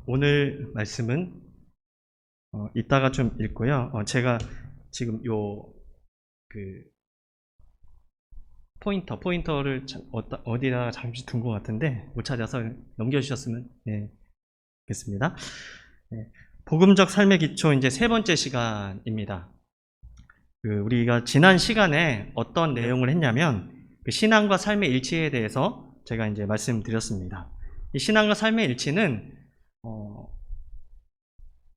오늘 말씀은 이따가 좀 읽고요. 제가 지금 그 포인터를 어디다가 잠시 둔 것 같은데 못 찾아서 넘겨주셨으면 좋겠습니다. 복음적 삶의 기초 이제 세 번째 시간입니다. 우리가 지난 시간에 어떤 내용을 했냐면 그 신앙과 삶의 일치에 대해서 제가 이제 말씀드렸습니다. 이 신앙과 삶의 일치는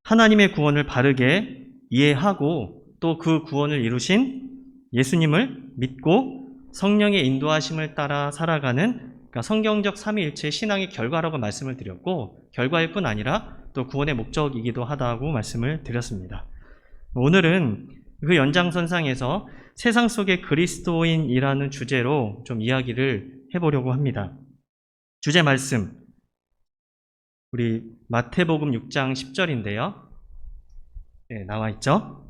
하나님의 구원을 바르게 이해하고 또 그 구원을 이루신 예수님을 믿고 성령의 인도하심을 따라 살아가는 그러니까 성경적 삼위일체의 신앙의 결과라고 말씀을 드렸고, 결과일 뿐 아니라 또 구원의 목적이기도 하다고 말씀을 드렸습니다. 오늘은 그 연장선상에서 세상 속의 그리스도인이라는 주제로 좀 이야기를 해보려고 합니다. 주제 말씀, 우리 마태복음 6장 10절인데요. 나와 있죠?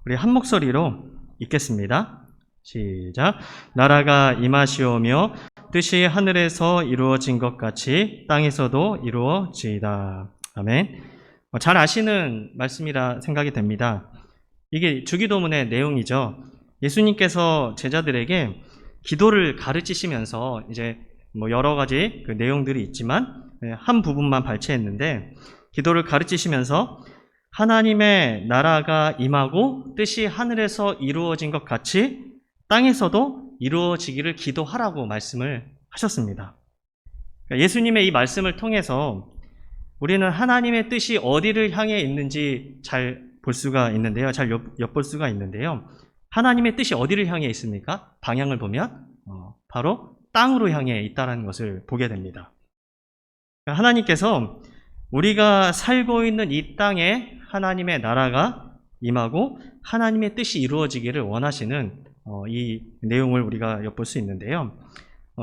우리 한 목소리로 읽겠습니다. 시작. 나라가 임하시오며 뜻이 하늘에서 이루어진 것 같이 땅에서도 이루어지이다. 아멘. 잘 아시는 말씀이라 생각이 됩니다. 이게 주기도문의 내용이죠. 예수님께서 제자들에게 기도를 가르치시면서 이제 여러 가지 그 내용들이 있지만 한 부분만 발췌했는데, 기도를 가르치시면서 하나님의 나라가 임하고 뜻이 하늘에서 이루어진 것 같이 땅에서도 이루어지기를 기도하라고 말씀을 하셨습니다. 예수님의 이 말씀을 통해서 우리는 하나님의 뜻이 어디를 향해 있는지 잘 볼 수가 있는데요. 잘 엿볼 수가 있는데요. 하나님의 뜻이 어디를 향해 있습니까? 방향을 보면 바로 땅으로 향해 있다는 것을 보게 됩니다. 하나님께서 우리가 살고 있는 이 땅에 하나님의 나라가 임하고 하나님의 뜻이 이루어지기를 원하시는 이 내용을 우리가 엿볼 수 있는데요.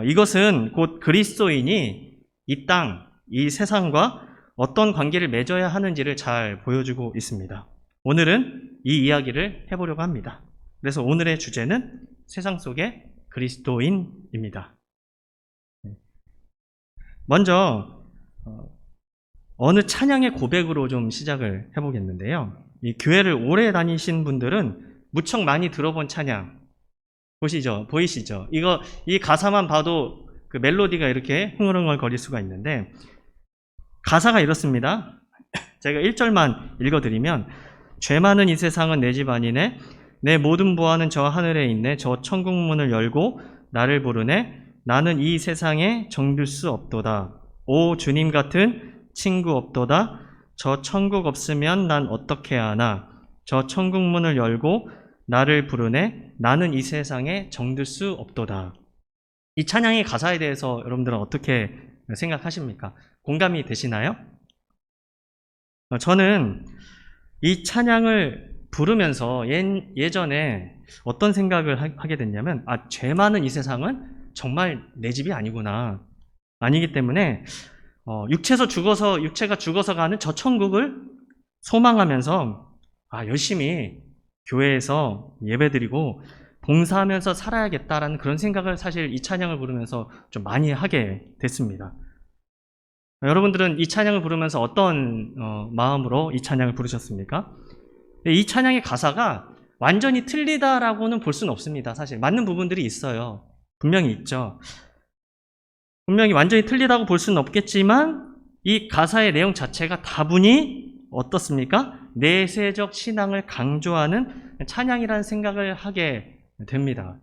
이것은 곧 그리스도인이 이 땅, 이 세상과 어떤 관계를 맺어야 하는지를 잘 보여주고 있습니다. 오늘은 이 이야기를 해보려고 합니다. 그래서 오늘의 주제는 세상 속의 그리스도인입니다. 먼저 어느 찬양의 고백으로 좀 시작을 해보겠는데요. 이 교회를 오래 다니신 분들은 무척 많이 들어본 찬양 보이시죠? 이 가사만 봐도 그 멜로디가 이렇게 흥얼흥얼 거릴 수가 있는데, 가사가 이렇습니다. 제가 1절만 읽어드리면, 죄 많은 이 세상은 내 집 아니네, 내 모든 보화는 저 하늘에 있네, 저 천국문을 열고 나를 부르네, 나는 이 세상에 정들 수 없도다. 오 주님 같은 친구 없도다. 저 천국 없으면 난 어떻게 하나. 저 천국문을 열고 나를 부르네, 나는 이 세상에 정들 수 없도다. 이 찬양의 가사에 대해서 여러분들은 어떻게 생각하십니까? 공감이 되시나요? 저는 이 찬양을 부르면서 예전에 어떤 생각을 하게 됐냐면, 죄 많은 이 세상은 정말 내 집이 아니구나. 아니기 때문에 육체가 죽어서 가는 저 천국을 소망하면서 열심히 교회에서 예배드리고 봉사하면서 살아야겠다라는 그런 생각을 사실 이 찬양을 부르면서 좀 많이 하게 됐습니다. 여러분들은 이 찬양을 부르면서 어떤 마음으로 이 찬양을 부르셨습니까? 이 찬양의 가사가 완전히 틀리다라고는 볼 수는 없습니다. 사실 맞는 부분들이 있어요. 분명히 있죠. 분명히 완전히 틀리다고 볼 수는 없겠지만 이 가사의 내용 자체가 다분히 어떻습니까? 내세적 신앙을 강조하는 찬양이라는 생각을 하게 됩니다.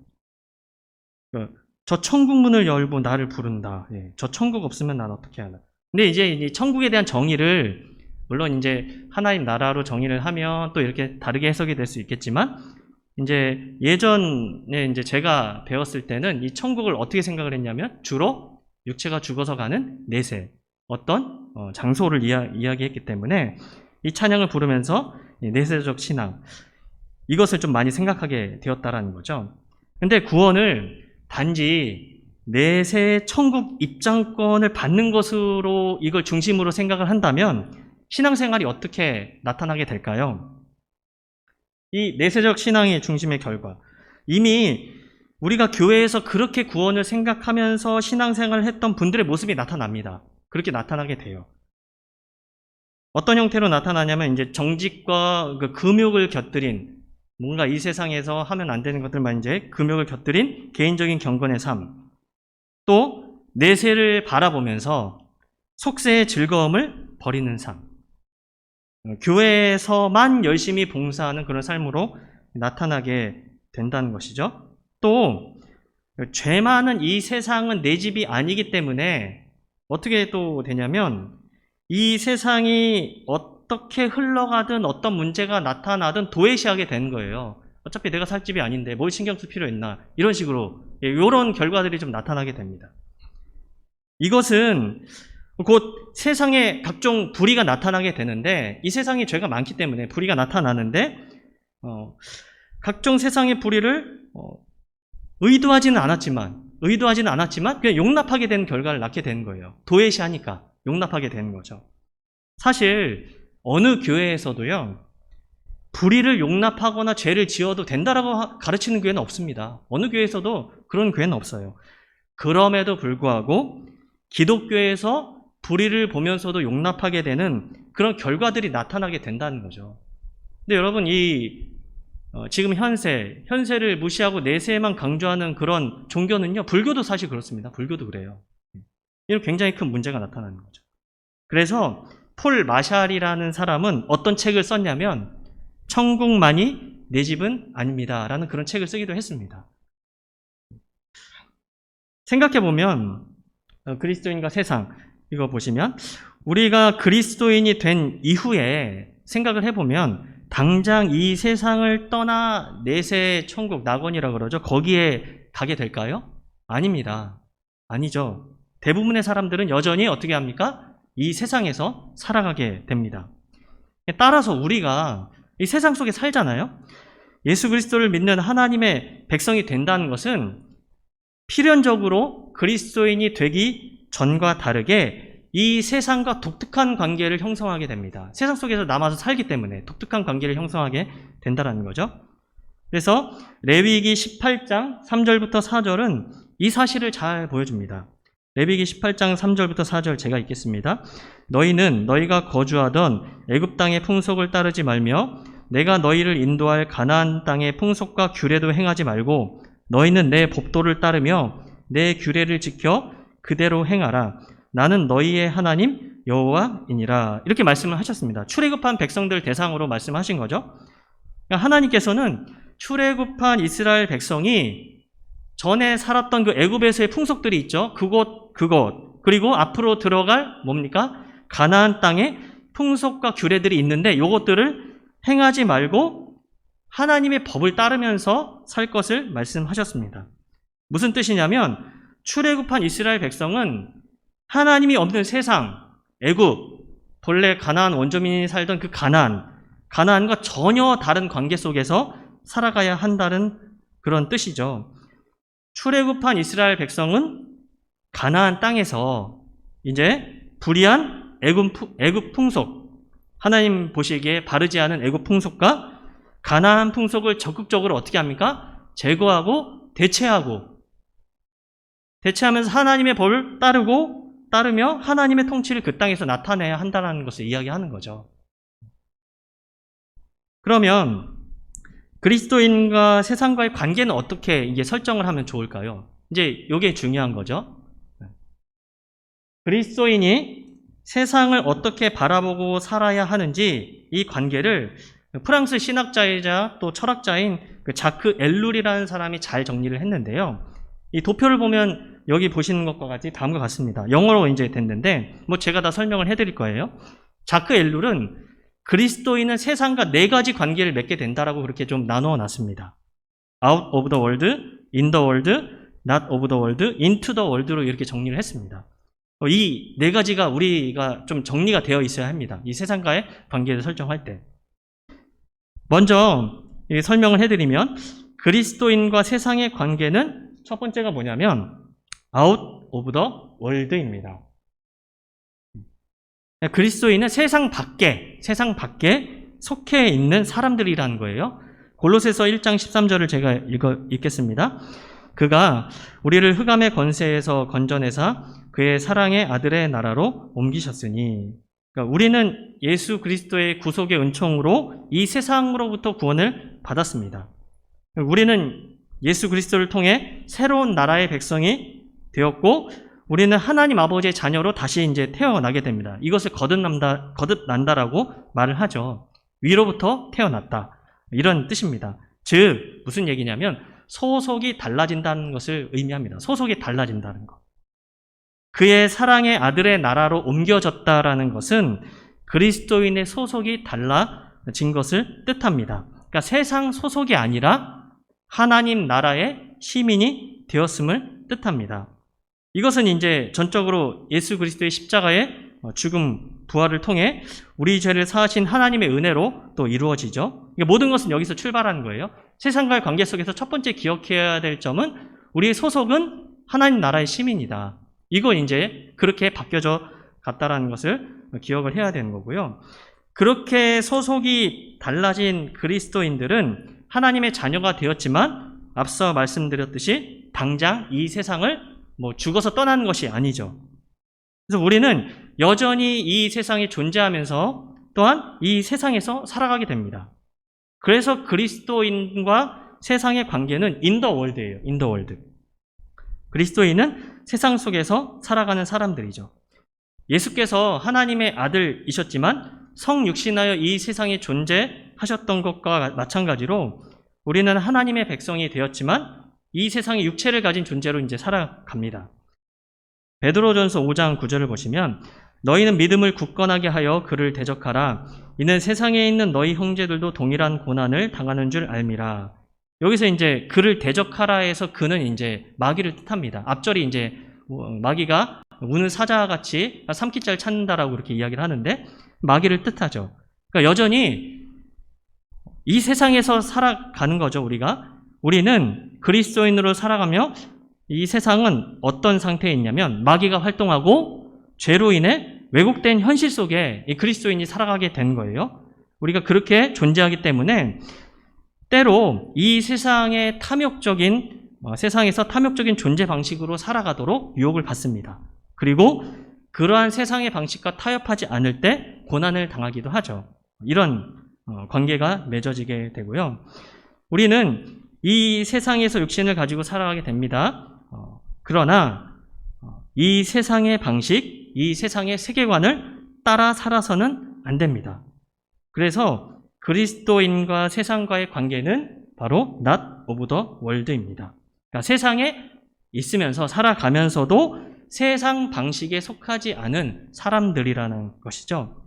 저 천국문을 열고 나를 부른다. 저 천국 없으면 난 어떻게 하나. 근데 이제 이 천국에 대한 정의를 물론 이제 하나님 나라로 정의를 하면 또 이렇게 다르게 해석이 될 수 있겠지만, 이제 예전에 이제 제가 배웠을 때는 이 천국을 어떻게 생각을 했냐면 주로 육체가 죽어서 가는 내세, 어떤 장소를 이야기했기 때문에 이 찬양을 부르면서 내세적 신앙, 이것을 좀 많이 생각하게 되었다라는 거죠. 근데 구원을 단지 내세 천국 입장권을 받는 것으로 이걸 중심으로 생각을 한다면 신앙생활이 어떻게 나타나게 될까요? 이 내세적 신앙의 중심의 결과, 이미 우리가 교회에서 그렇게 구원을 생각하면서 신앙생활을 했던 분들의 모습이 나타납니다. 그렇게 나타나게 돼요. 어떤 형태로 나타나냐면 이제 정직과 그 금욕을 곁들인 뭔가 이 세상에서 하면 안 되는 것들만 이제 금욕을 곁들인 개인적인 경건의 삶, 또 내세를 바라보면서 속세의 즐거움을 버리는 삶, 교회에서만 열심히 봉사하는 그런 삶으로 나타나게 된다는 것이죠. 또 죄 많은 이 세상은 내 집이 아니기 때문에 어떻게 또 되냐면 이 세상이 어떻게 흘러가든 어떤 문제가 나타나든 도외시하게 되는 거예요. 어차피 내가 살 집이 아닌데 뭘 신경 쓸 필요 있나, 이런 식으로 이런 결과들이 좀 나타나게 됩니다. 이것은 곧 세상에 각종 불의가 나타나게 되는데, 이 세상에 죄가 많기 때문에 불의가 나타나는데 각종 세상의 불의를 의도하지는 않았지만 그냥 용납하게 되는 결과를 낳게 되는 거예요. 도외시하니까 용납하게 되는 거죠. 사실 어느 교회에서도요, 불의를 용납하거나 죄를 지어도 된다라고 가르치는 교회는 없습니다. 어느 교회에서도 그런 교회는 없어요. 그럼에도 불구하고 기독교에서 불의를 보면서도 용납하게 되는 그런 결과들이 나타나게 된다는 거죠. 근데 여러분, 지금 현세를 무시하고 내세만 강조하는 그런 종교는요, 불교도 사실 그렇습니다. 불교도 그래요. 이런 굉장히 큰 문제가 나타나는 거죠. 그래서 폴 마샬이라는 사람은 어떤 책을 썼냐면 천국만이 내 집은 아닙니다 라는 그런 책을 쓰기도 했습니다. 생각해보면 그리스도인과 세상, 이거 보시면 우리가 그리스도인이 된 이후에 생각을 해보면 당장 이 세상을 떠나 내세 천국, 낙원이라고 그러죠. 거기에 가게 될까요? 아닙니다. 아니죠. 대부분의 사람들은 여전히 어떻게 합니까? 이 세상에서 살아가게 됩니다. 따라서 우리가 이 세상 속에 살잖아요. 예수 그리스도를 믿는 하나님의 백성이 된다는 것은 필연적으로 그리스도인이 되기 전과 다르게 이 세상과 독특한 관계를 형성하게 됩니다. 세상 속에서 남아서 살기 때문에 독특한 관계를 형성하게 된다는 거죠. 그래서 레위기 18장 3절부터 4절은 이 사실을 잘 보여줍니다. 레위기 18장 3절부터 4절 제가 읽겠습니다. 너희는 너희가 거주하던 애굽 땅의 풍속을 따르지 말며 내가 너희를 인도할 가나안 땅의 풍속과 규례도 행하지 말고 너희는 내 법도를 따르며 내 규례를 지켜 그대로 행하라. 나는 너희의 하나님 여호와이니라. 이렇게 말씀을 하셨습니다. 출애굽한 백성들 대상으로 말씀하신 거죠. 그러니까 하나님께서는 출애굽한 이스라엘 백성이 전에 살았던 그 애굽에서의 풍속들이 있죠. 그곳 그리고 앞으로 들어갈 뭡니까? 가나안 땅의 풍속과 규례들이 있는데 이것들을 행하지 말고 하나님의 법을 따르면서 살 것을 말씀하셨습니다. 무슨 뜻이냐면 출애굽한 이스라엘 백성은 하나님이 없는 세상, 애굽, 본래 가나안 원주민이 살던 그 가나안과 전혀 다른 관계 속에서 살아가야 한다는 그런 뜻이죠. 출애굽한 이스라엘 백성은 가나안 땅에서 이제 불의한 애굽 풍속, 하나님 보시기에 바르지 않은 애굽 풍속과 가나안 풍속을 적극적으로 어떻게 합니까? 제거하고 대체하면서 하나님의 법을 따르며 하나님의 통치를 그 땅에서 나타내야 한다는 것을 이야기하는 거죠. 그러면 그리스도인과 세상과의 관계는 어떻게 이게 설정을 하면 좋을까요? 이제 이게 중요한 거죠. 그리스도인이 세상을 어떻게 바라보고 살아야 하는지 이 관계를 프랑스 신학자이자 또 철학자인 그 자크 엘룰이라는 사람이 잘 정리를 했는데요. 이 도표를 보면 여기 보시는 것과 같이 다음과 같습니다. 영어로 이제 됐는데 제가 다 설명을 해드릴 거예요. 자크 엘룰은 그리스도인은 세상과 네 가지 관계를 맺게 된다라고 그렇게 좀 나누어 놨습니다. Out of the world, in the world, not of the world, into the world로 이렇게 정리를 했습니다. 이 네 가지가 우리가 좀 정리가 되어 있어야 합니다. 이 세상과의 관계를 설정할 때. 먼저 설명을 해드리면 그리스도인과 세상의 관계는 첫 번째가 뭐냐면 out of the world입니다. 그리스도인은 세상 밖에 속해 있는 사람들이라는 거예요. 골로새서 1장 13절을 제가 읽겠습니다. 그가 우리를 흑암의 권세에서 건져내사 그의 사랑의 아들의 나라로 옮기셨으니. 그러니까 우리는 예수 그리스도의 구속의 은총으로 이 세상으로부터 구원을 받았습니다. 우리는 예수 그리스도를 통해 새로운 나라의 백성이 되었고, 우리는 하나님 아버지의 자녀로 다시 이제 태어나게 됩니다. 이것을 거듭난다라고 말을 하죠. 위로부터 태어났다, 이런 뜻입니다. 즉 무슨 얘기냐면 소속이 달라진다는 것을 의미합니다. 소속이 달라진다는 것. 그의 사랑의 아들의 나라로 옮겨졌다라는 것은 그리스도인의 소속이 달라진 것을 뜻합니다. 그러니까 세상 소속이 아니라 하나님 나라의 시민이 되었음을 뜻합니다. 이것은 이제 전적으로 예수 그리스도의 십자가의 죽음, 부활을 통해 우리 죄를 사하신 하나님의 은혜로 또 이루어지죠. 모든 것은 여기서 출발하는 거예요. 세상과의 관계 속에서 첫 번째 기억해야 될 점은 우리의 소속은 하나님 나라의 시민이다. 이거 이제 그렇게 바뀌어져 갔다라는 것을 기억을 해야 되는 거고요. 그렇게 소속이 달라진 그리스도인들은 하나님의 자녀가 되었지만 앞서 말씀드렸듯이 당장 이 세상을 죽어서 떠나는 것이 아니죠. 그래서 우리는 여전히 이 세상에 존재하면서 또한 이 세상에서 살아가게 됩니다. 그래서 그리스도인과 세상의 관계는 인더월드예요. 인더월드. 그리스도인은 세상 속에서 살아가는 사람들이죠. 예수께서 하나님의 아들이셨지만 성육신하여 이 세상에 존재하셨던 것과 마찬가지로 우리는 하나님의 백성이 되었지만 이 세상에 육체를 가진 존재로 이제 살아갑니다. 베드로전서 5장 9절을 보시면 너희는 믿음을 굳건하게 하여 그를 대적하라. 이는 세상에 있는 너희 형제들도 동일한 고난을 당하는 줄 알미라. 여기서 이제 그를 대적하라에서 그는 이제 마귀를 뜻합니다. 앞절이 이제 마귀가 우는 사자같이 삼키자를 찾는다라고 이렇게 이야기를 하는데 마귀를 뜻하죠. 그러니까 여전히 이 세상에서 살아가는 거죠. 우리는 그리스도인으로 살아가며 이 세상은 어떤 상태에 있냐면 마귀가 활동하고 죄로 인해 왜곡된 현실 속에 이 그리스도인이 살아가게 된 거예요. 우리가 그렇게 존재하기 때문에 때로 이 세상의 세상에서 탐욕적인 존재 방식으로 살아가도록 유혹을 받습니다. 그리고 그러한 세상의 방식과 타협하지 않을 때 고난을 당하기도 하죠. 이런 관계가 맺어지게 되고요. 우리는 이 세상에서 육신을 가지고 살아가게 됩니다. 그러나 이 세상의 방식, 이 세상의 세계관을 따라 살아서는 안 됩니다. 그래서 그리스도인과 세상과의 관계는 바로 not of the world입니다. 그러니까 세상에 있으면서 살아가면서도 세상 방식에 속하지 않은 사람들이라는 것이죠.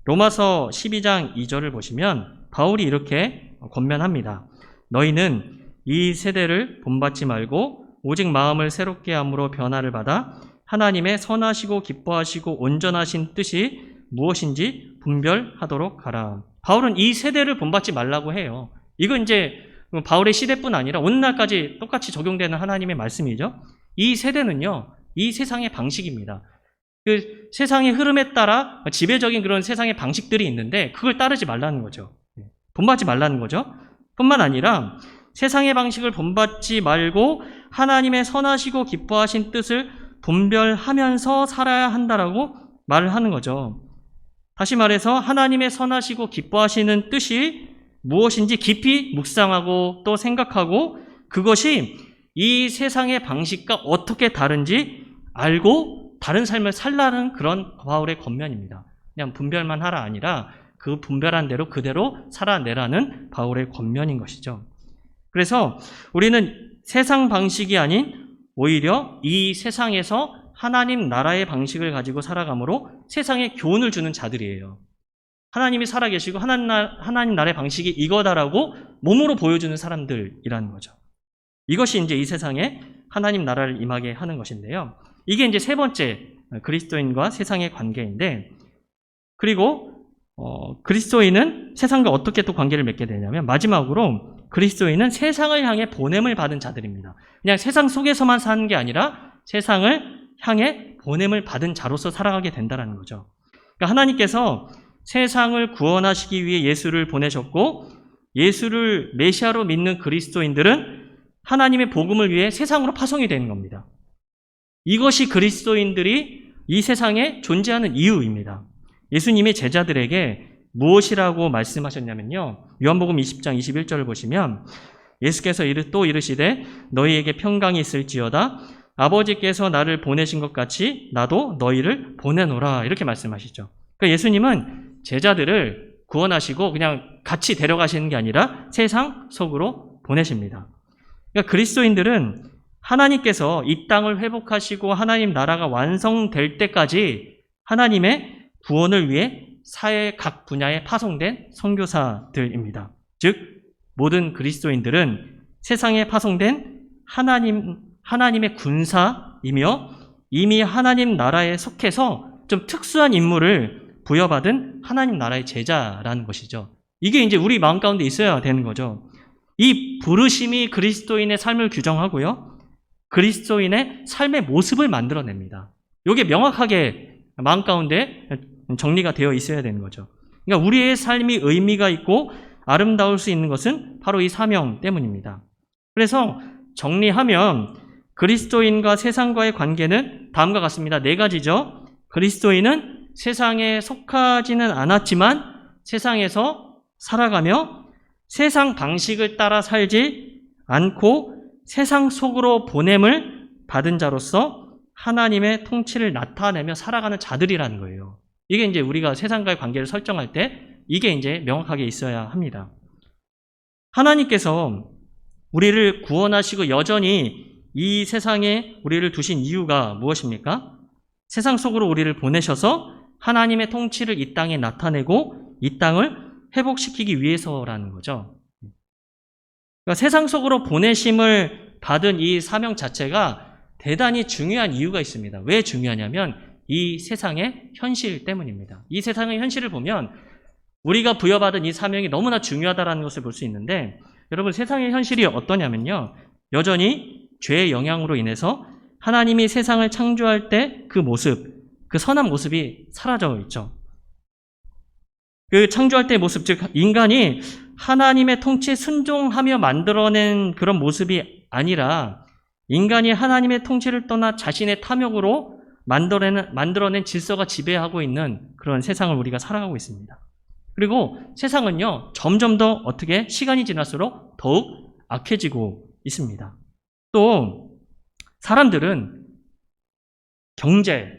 로마서 12장 2절을 보시면 바울이 이렇게 권면합니다. 너희는 이 세대를 본받지 말고 오직 마음을 새롭게 함으로 변화를 받아 하나님의 선하시고 기뻐하시고 온전하신 뜻이 무엇인지 분별하도록 하라. 바울은 이 세대를 본받지 말라고 해요. 이건 이제 바울의 시대뿐 아니라 오늘날까지 똑같이 적용되는 하나님의 말씀이죠. 이 세대는요, 이 세상의 방식입니다. 그 세상의 흐름에 따라 지배적인 그런 세상의 방식들이 있는데 그걸 따르지 말라는 거죠. 본받지 말라는 거죠. 뿐만 아니라 세상의 방식을 본받지 말고 하나님의 선하시고 기뻐하신 뜻을 분별하면서 살아야 한다라고 말을 하는 거죠. 다시 말해서 하나님의 선하시고 기뻐하시는 뜻이 무엇인지 깊이 묵상하고 또 생각하고 그것이 이 세상의 방식과 어떻게 다른지 알고 다른 삶을 살라는 그런 바울의 권면입니다. 그냥 분별만 하라 아니라 그 분별한 대로 그대로 살아내라는 바울의 권면인 것이죠. 그래서 우리는 세상 방식이 아닌 오히려 이 세상에서 하나님 나라의 방식을 가지고 살아가므로 세상에 교훈을 주는 자들이에요. 하나님이 살아계시고 하나님 나라의 방식이 이거다라고 몸으로 보여주는 사람들이라는 거죠. 이것이 이제 이 세상에 하나님 나라를 임하게 하는 것인데요. 이게 이제 세 번째 그리스도인과 세상의 관계인데, 그리고 그리스도인은 세상과 어떻게 또 관계를 맺게 되냐면 마지막으로 그리스도인은 세상을 향해 보냄을 받은 자들입니다. 그냥 세상 속에서만 사는 게 아니라 세상을 향해 보냄을 받은 자로서 살아가게 된다는 거죠. 그러니까 하나님께서 세상을 구원하시기 위해 예수를 보내셨고 예수를 메시아로 믿는 그리스도인들은 하나님의 복음을 위해 세상으로 파송이 되는 겁니다. 이것이 그리스도인들이 이 세상에 존재하는 이유입니다. 예수님이 제자들에게 무엇이라고 말씀하셨냐면요. 요한복음 20장 21절을 보시면 예수께서 또 이르시되 너희에게 평강이 있을지어다. 아버지께서 나를 보내신 것 같이 나도 너희를 보내노라. 이렇게 말씀하시죠. 그러니까 예수님은 제자들을 구원하시고 그냥 같이 데려가시는 게 아니라 세상 속으로 보내십니다. 그러니까 그리스도인들은 하나님께서 이 땅을 회복하시고 하나님 나라가 완성될 때까지 하나님의 구원을 위해 사회 각 분야에 파송된 선교사들입니다. 즉 모든 그리스도인들은 세상에 파송된 하나님의 군사이며 이미 하나님 나라에 속해서 좀 특수한 임무를 부여받은 하나님 나라의 제자라는 것이죠. 이게 이제 우리 마음 가운데 있어야 되는 거죠. 이 부르심이 그리스도인의 삶을 규정하고요. 그리스도인의 삶의 모습을 만들어냅니다. 이게 명확하게 마음 가운데 정리가 되어 있어야 되는 거죠. 그러니까 우리의 삶이 의미가 있고 아름다울 수 있는 것은 바로 이 사명 때문입니다. 그래서 정리하면 그리스도인과 세상과의 관계는 다음과 같습니다. 4가지죠. 그리스도인은 세상에 속하지는 않았지만 세상에서 살아가며 세상 방식을 따라 살지 않고 세상 속으로 보냄을 받은 자로서 하나님의 통치를 나타내며 살아가는 자들이라는 거예요. 이게 이제 우리가 세상과의 관계를 설정할 때 이게 이제 명확하게 있어야 합니다. 하나님께서 우리를 구원하시고 여전히 이 세상에 우리를 두신 이유가 무엇입니까? 세상 속으로 우리를 보내셔서 하나님의 통치를 이 땅에 나타내고 이 땅을 회복시키기 위해서라는 거죠. 그러니까 세상 속으로 보내심을 받은 이 사명 자체가 대단히 중요한 이유가 있습니다. 왜 중요하냐면 이 세상의 현실 때문입니다. 이 세상의 현실을 보면 우리가 부여받은 이 사명이 너무나 중요하다는 것을 볼 수 있는데 여러분 세상의 현실이 어떠냐면요. 여전히 죄의 영향으로 인해서 하나님이 세상을 창조할 때 그 모습, 그 선한 모습이 사라져 있죠. 그 창조할 때의 모습, 즉 인간이 하나님의 통치에 순종하며 만들어낸 그런 모습이 아니라 인간이 하나님의 통치를 떠나 자신의 탐욕으로 만들어낸 질서가 지배하고 있는 그런 세상을 우리가 살아가고 있습니다. 그리고 세상은요, 점점 더 어떻게 시간이 지날수록 더욱 악해지고 있습니다. 또 사람들은 경제,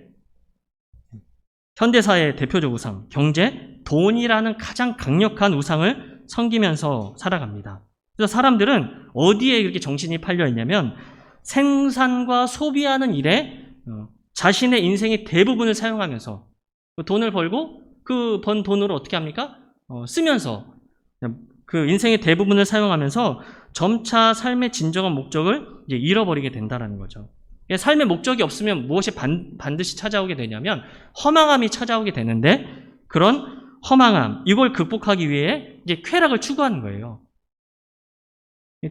현대사의 대표적 우상, 경제, 돈이라는 가장 강력한 우상을 섬기면서 살아갑니다. 그래서 사람들은 어디에 이렇게 정신이 팔려 있냐면 생산과 소비하는 일에 자신의 인생의 대부분을 사용하면서 돈을 벌고 그 번 돈으로 어떻게 합니까? 쓰면서 그 인생의 대부분을 사용하면서 점차 삶의 진정한 목적을 이제 잃어버리게 된다는 거죠. 삶의 목적이 없으면 무엇이 반드시 찾아오게 되냐면 허망함이 찾아오게 되는데 그런 허망함, 이걸 극복하기 위해 이제 쾌락을 추구하는 거예요.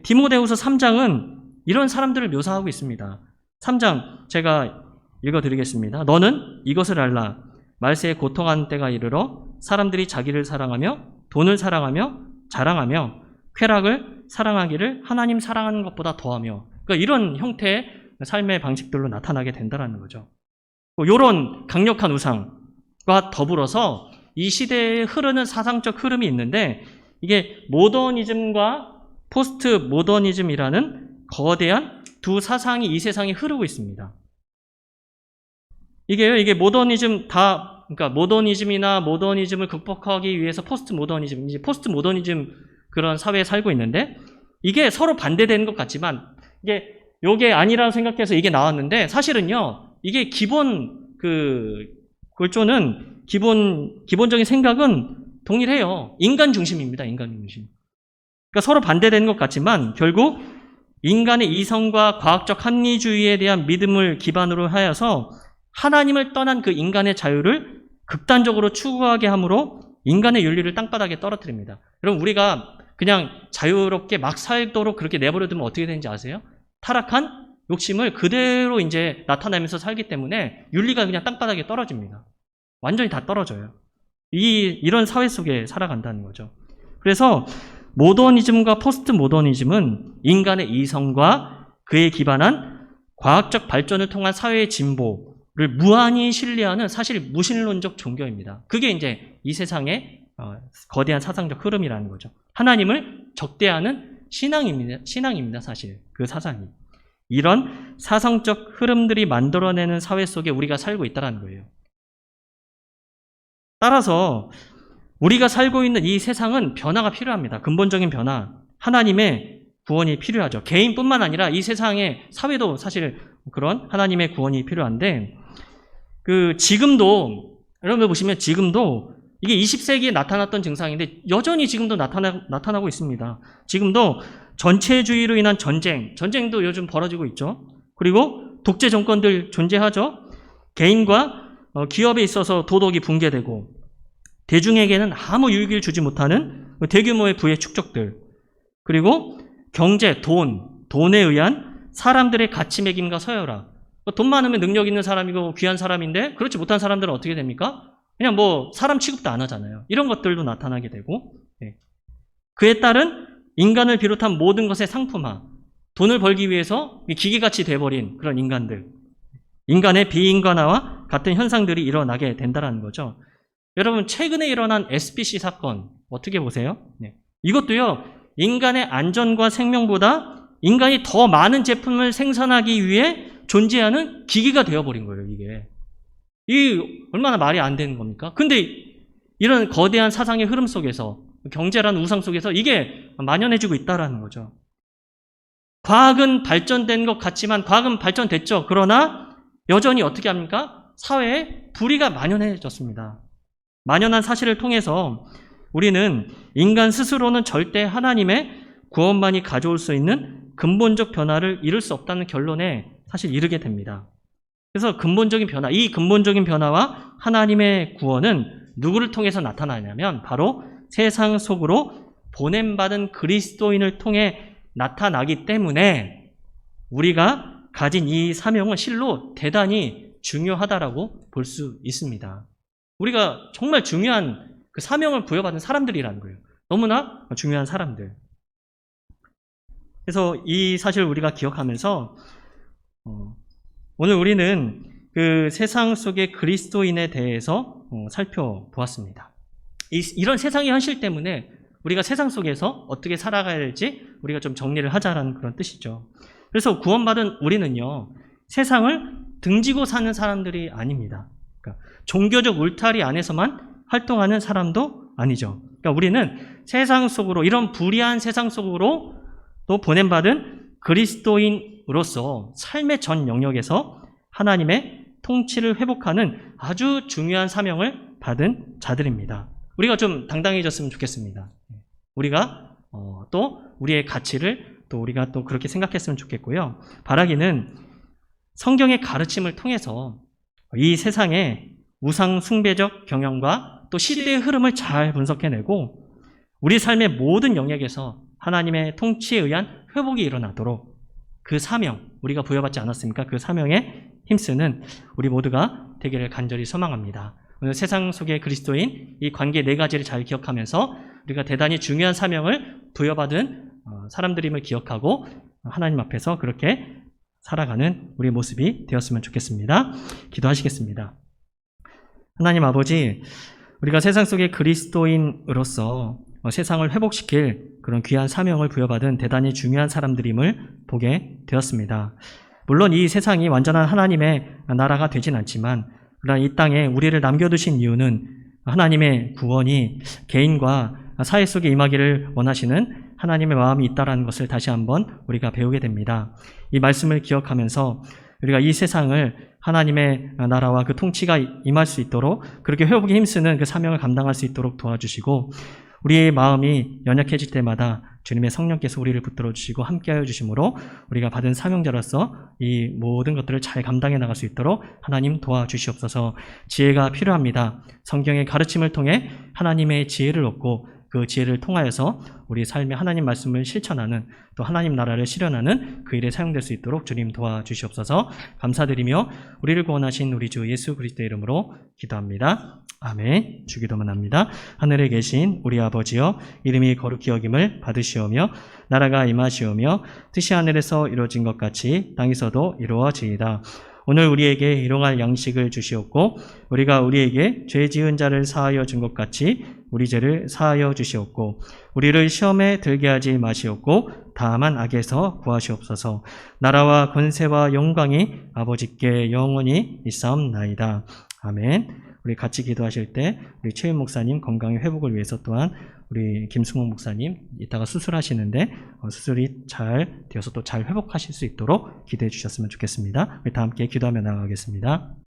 디모데후서 3장은 이런 사람들을 묘사하고 있습니다. 3장 제가 읽어드리겠습니다. 너는 이것을 알라. 말세에 고통하는 때가 이르러 사람들이 자기를 사랑하며 돈을 사랑하며 자랑하며 쾌락을 사랑하기를 하나님 사랑하는 것보다 더하며, 그러니까 이런 형태의 삶의 방식들로 나타나게 된다는 거죠. 이런 강력한 우상과 더불어서 이 시대에 흐르는 사상적 흐름이 있는데 이게 모더니즘과 포스트 모더니즘이라는 거대한 두 사상이 이 세상에 흐르고 있습니다. 이게 모더니즘 그러니까 모더니즘이나 모더니즘을 극복하기 위해서 포스트 모더니즘, 이제 포스트 모더니즘 그런 사회에 살고 있는데 이게 서로 반대되는 것 같지만 요게 아니라고 생각해서 이게 나왔는데 사실은요, 이게 골조는 기본적인 생각은 동일해요. 인간 중심입니다. 인간 중심. 그러니까 서로 반대되는 것 같지만 결국 인간의 이성과 과학적 합리주의에 대한 믿음을 기반으로 하여서 하나님을 떠난 그 인간의 자유를 극단적으로 추구하게 함으로 인간의 윤리를 땅바닥에 떨어뜨립니다. 여러분 우리가 그냥 자유롭게 막 살도록 그렇게 내버려두면 어떻게 되는지 아세요? 타락한 욕심을 그대로 이제 나타내면서 살기 때문에 윤리가 그냥 땅바닥에 떨어집니다. 완전히 다 떨어져요. 이런 사회 속에 살아간다는 거죠. 그래서 모더니즘과 포스트 모더니즘은 인간의 이성과 그에 기반한 과학적 발전을 통한 사회의 진보, 무한히 신뢰하는 사실 무신론적 종교입니다. 그게 이제 이 세상의 거대한 사상적 흐름이라는 거죠. 하나님을 적대하는 신앙입니다, 사실. 그 사상이. 이런 사상적 흐름들이 만들어내는 사회 속에 우리가 살고 있다는 거예요. 따라서 우리가 살고 있는 이 세상은 변화가 필요합니다. 근본적인 변화. 하나님의 구원이 필요하죠. 개인뿐만 아니라 이 세상의 사회도 사실 그런 하나님의 구원이 필요한데, 지금도, 여러분 보시면 지금도 이게 20세기에 나타났던 증상인데 여전히 지금도 나타나고 있습니다. 지금도 전체주의로 인한 전쟁도 요즘 벌어지고 있죠. 그리고 독재 정권들 존재하죠. 개인과 기업에 있어서 도덕이 붕괴되고 대중에게는 아무 유익을 주지 못하는 대규모의 부의 축적들, 그리고 경제, 돈에 의한 사람들의 가치 매김과 서열화. 돈 많으면 능력 있는 사람이고 귀한 사람인데 그렇지 못한 사람들은 어떻게 됩니까? 그냥 사람 취급도 안 하잖아요. 이런 것들도 나타나게 되고, 그에 따른 인간을 비롯한 모든 것의 상품화, 돈을 벌기 위해서 기계같이 돼버린 그런 인간의 비인간화와 같은 현상들이 일어나게 된다는 거죠. 여러분, 최근에 일어난 SPC 사건 어떻게 보세요? 이것도요, 인간의 안전과 생명보다 인간이 더 많은 제품을 생산하기 위해 존재하는 기계가 되어버린 거예요, 이게. 얼마나 말이 안 되는 겁니까? 근데 이런 거대한 사상의 흐름 속에서, 경제라는 우상 속에서 이게 만연해지고 있다는 거죠. 과학은 발전된 것 같지만, 과학은 발전됐죠. 그러나 여전히 어떻게 합니까? 사회에 불의가 만연해졌습니다. 만연한 사실을 통해서 우리는 인간 스스로는 절대 하나님의 구원만이 가져올 수 있는 근본적 변화를 이룰 수 없다는 결론에 사실 이르게 됩니다. 그래서 이 근본적인 변화와 하나님의 구원은 누구를 통해서 나타나냐면 바로 세상 속으로 보냄받은 그리스도인을 통해 나타나기 때문에 우리가 가진 이 사명은 실로 대단히 중요하다라고 볼 수 있습니다. 우리가 정말 중요한 그 사명을 부여받은 사람들이라는 거예요. 너무나 중요한 사람들. 그래서 이 사실을 우리가 기억하면서 오늘 우리는 그 세상 속의 그리스도인에 대해서 살펴보았습니다. 이런 세상의 현실 때문에 우리가 세상 속에서 어떻게 살아가야 될지 우리가 좀 정리를 하자라는 그런 뜻이죠. 그래서 구원받은 우리는요, 세상을 등지고 사는 사람들이 아닙니다. 그러니까 종교적 울타리 안에서만 활동하는 사람도 아니죠. 그러니까 우리는 세상 속으로, 이런 불의한 세상 속으로 또 보냄받은 그리스도인으로서 삶의 전 영역에서 하나님의 통치를 회복하는 아주 중요한 사명을 받은 자들입니다. 우리가 좀 당당해졌으면 좋겠습니다. 우리가 또 우리의 가치를 또 우리가 또 그렇게 생각했으면 좋겠고요. 바라기는 성경의 가르침을 통해서 이 세상의 우상 숭배적 경영과 또 시대의 흐름을 잘 분석해내고 우리 삶의 모든 영역에서 하나님의 통치에 의한 회복이 일어나도록 그 사명, 우리가 부여받지 않았습니까? 그 사명에 힘쓰는 우리 모두가 되기를 간절히 소망합니다. 오늘 세상 속의 그리스도인 이 관계 4가지를 잘 기억하면서 우리가 대단히 중요한 사명을 부여받은 사람들임을 기억하고 하나님 앞에서 그렇게 살아가는 우리의 모습이 되었으면 좋겠습니다. 기도하시겠습니다. 하나님 아버지, 우리가 세상 속의 그리스도인으로서 세상을 회복시킬 그런 귀한 사명을 부여받은 대단히 중요한 사람들임을 보게 되었습니다. 물론 이 세상이 완전한 하나님의 나라가 되진 않지만 그러나 이 땅에 우리를 남겨두신 이유는 하나님의 구원이 개인과 사회 속에 임하기를 원하시는 하나님의 마음이 있다는 것을 다시 한번 우리가 배우게 됩니다. 이 말씀을 기억하면서 우리가 이 세상을 하나님의 나라와 그 통치가 임할 수 있도록 그렇게 회복에 힘쓰는 그 사명을 감당할 수 있도록 도와주시고 우리의 마음이 연약해질 때마다 주님의 성령께서 우리를 붙들어 주시고 함께하여 주심으로 우리가 받은 사명자로서 이 모든 것들을 잘 감당해 나갈 수 있도록 하나님 도와주시옵소서. 지혜가 필요합니다. 성경의 가르침을 통해 하나님의 지혜를 얻고 그 지혜를 통하여서 우리 삶의 하나님 말씀을 실천하는 또 하나님 나라를 실현하는 그 일에 사용될 수 있도록 주님 도와주시옵소서. 감사드리며 우리를 구원하신 우리 주 예수 그리스도의 이름으로 기도합니다. 아멘. 주기도만 합니다. 하늘에 계신 우리 아버지여, 이름이 거룩히 여김을 받으시오며 나라가 임하시오며 뜻이 하늘에서 이루어진 것 같이 땅에서도 이루어지이다. 오늘 우리에게 일용할 양식을 주시옵고 우리가 우리에게 죄 지은 자를 사하여 준 것 같이 우리 죄를 사하여 주시옵고 우리를 시험에 들게 하지 마시옵고 다만 악에서 구하시옵소서. 나라와 권세와 영광이 아버지께 영원히 있사옵나이다. 아멘. 우리 같이 기도하실 때 우리 최윤 목사님 건강의 회복을 위해서 또한 우리 김승욱 목사님 이따가 수술하시는데 수술이 잘 되어서 또 잘 회복하실 수 있도록 기도해 주셨으면 좋겠습니다. 우리 다 함께 기도하며 나아가겠습니다.